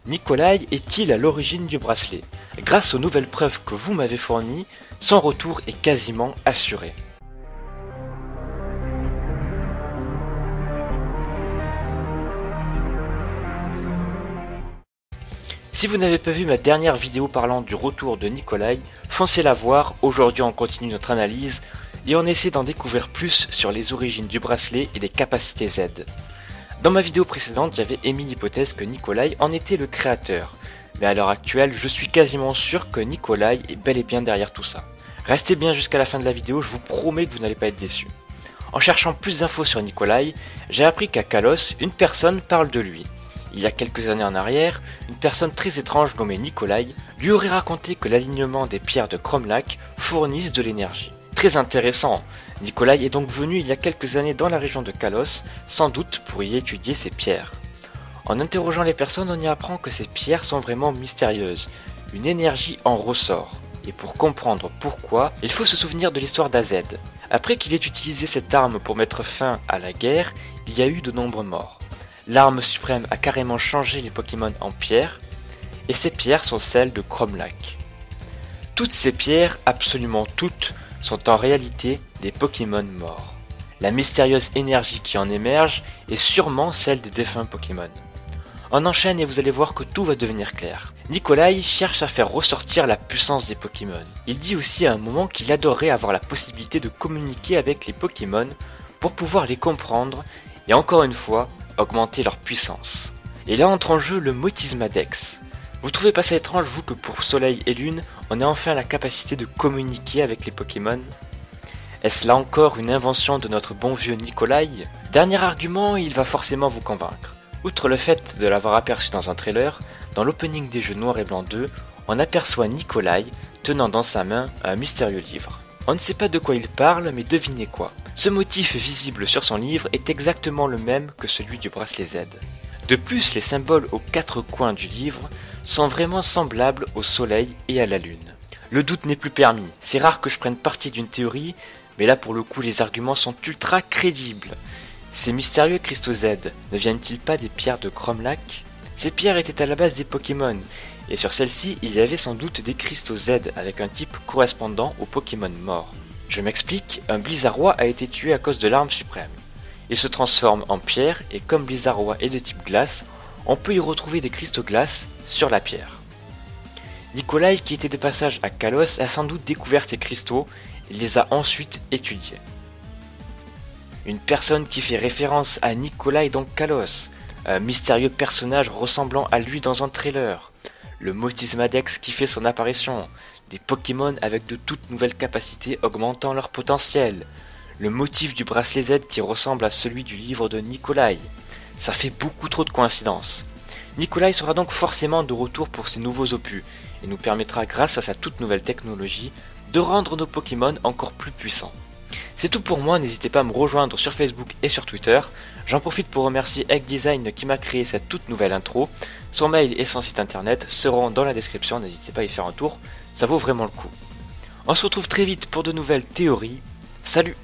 Nikolai est-il à l'origine du bracelet? Grâce aux nouvelles preuves que vous m'avez fournies, son retour est quasiment assuré. Si vous n'avez pas vu ma dernière vidéo parlant du retour de Nikolai, foncez la voir. Aujourd'hui on continue notre analyse et on essaie d'en découvrir plus sur les origines du bracelet et des capacités Z. Dans ma vidéo précédente, j'avais émis l'hypothèse que Nikolai en était le créateur, mais à l'heure actuelle, je suis quasiment sûr que Nikolai est bel et bien derrière tout ça. Restez bien jusqu'à la fin de la vidéo, je vous promets que vous n'allez pas être déçus. En cherchant plus d'infos sur Nikolai, j'ai appris qu'à Kalos, une personne parle de lui. Il y a quelques années en arrière, une personne très étrange nommée Nikolai lui aurait raconté que l'alignement des pierres de Cromlech fournissent de l'énergie. Très intéressant. Nikolai est donc venu il y a quelques années dans la région de Kalos, sans doute pour y étudier ces pierres. En interrogeant les personnes, on y apprend que ces pierres sont vraiment mystérieuses. Une énergie en ressort. Et pour comprendre pourquoi, il faut se souvenir de l'histoire d'AZ. Après qu'il ait utilisé cette arme pour mettre fin à la guerre, il y a eu de nombreux morts. L'arme suprême a carrément changé les Pokémon en pierres, et ces pierres sont celles de Cromlech. Toutes ces pierres, absolument toutes, sont en réalité des Pokémon morts. La mystérieuse énergie qui en émerge est sûrement celle des défunts Pokémon. On enchaîne et vous allez voir que tout va devenir clair. Nikolai cherche à faire ressortir la puissance des Pokémon. Il dit aussi à un moment qu'il adorerait avoir la possibilité de communiquer avec les Pokémon pour pouvoir les comprendre et encore une fois, augmenter leur puissance. Et là entre en jeu le Motismadex. Vous trouvez pas ça étrange vous que pour Soleil et Lune, on ait enfin la capacité de communiquer avec les Pokémon? Est-ce là encore une invention de notre bon vieux Nikolai? Dernier argument, il va forcément vous convaincre. Outre le fait de l'avoir aperçu dans un trailer, dans l'opening des jeux Noir et Blanc 2, on aperçoit Nikolai tenant dans sa main un mystérieux livre. On ne sait pas de quoi il parle, mais devinez quoi. Ce motif visible sur son livre est exactement le même que celui du bracelet Z. De plus, les symboles aux quatre coins du livre sont vraiment semblables au soleil et à la lune. Le doute n'est plus permis, c'est rare que je prenne parti d'une théorie, mais là pour le coup les arguments sont ultra crédibles. Ces mystérieux cristaux Z ne viennent-ils pas des pierres de Cromlech? Ces pierres étaient à la base des Pokémon, et sur celles-ci il y avait sans doute des cristaux Z avec un type correspondant aux Pokémon morts. Je m'explique, un Blizzardroid a été tué à cause de l'arme suprême. Il se transforme en pierre et comme Blizzardroid est de type glace, on peut y retrouver des cristaux glace sur la pierre. Nikolai, qui était de passage à Kalos, a sans doute découvert ces cristaux et les a ensuite étudiés. Une personne qui fait référence à Nikolai dans Kalos, un mystérieux personnage ressemblant à lui dans un trailer, le Motismadex qui fait son apparition, des Pokémon avec de toutes nouvelles capacités augmentant leur potentiel, le motif du bracelet Z qui ressemble à celui du livre de Nikolai. Ça fait beaucoup trop de coïncidences. Nikolai sera donc forcément de retour pour ses nouveaux opus et nous permettra grâce à sa toute nouvelle technologie de rendre nos Pokémon encore plus puissants. C'est tout pour moi, n'hésitez pas à me rejoindre sur Facebook et sur Twitter. J'en profite pour remercier Egg Design qui m'a créé cette toute nouvelle intro. Son mail et son site internet seront dans la description, n'hésitez pas à y faire un tour, ça vaut vraiment le coup. On se retrouve très vite pour de nouvelles théories. Salut!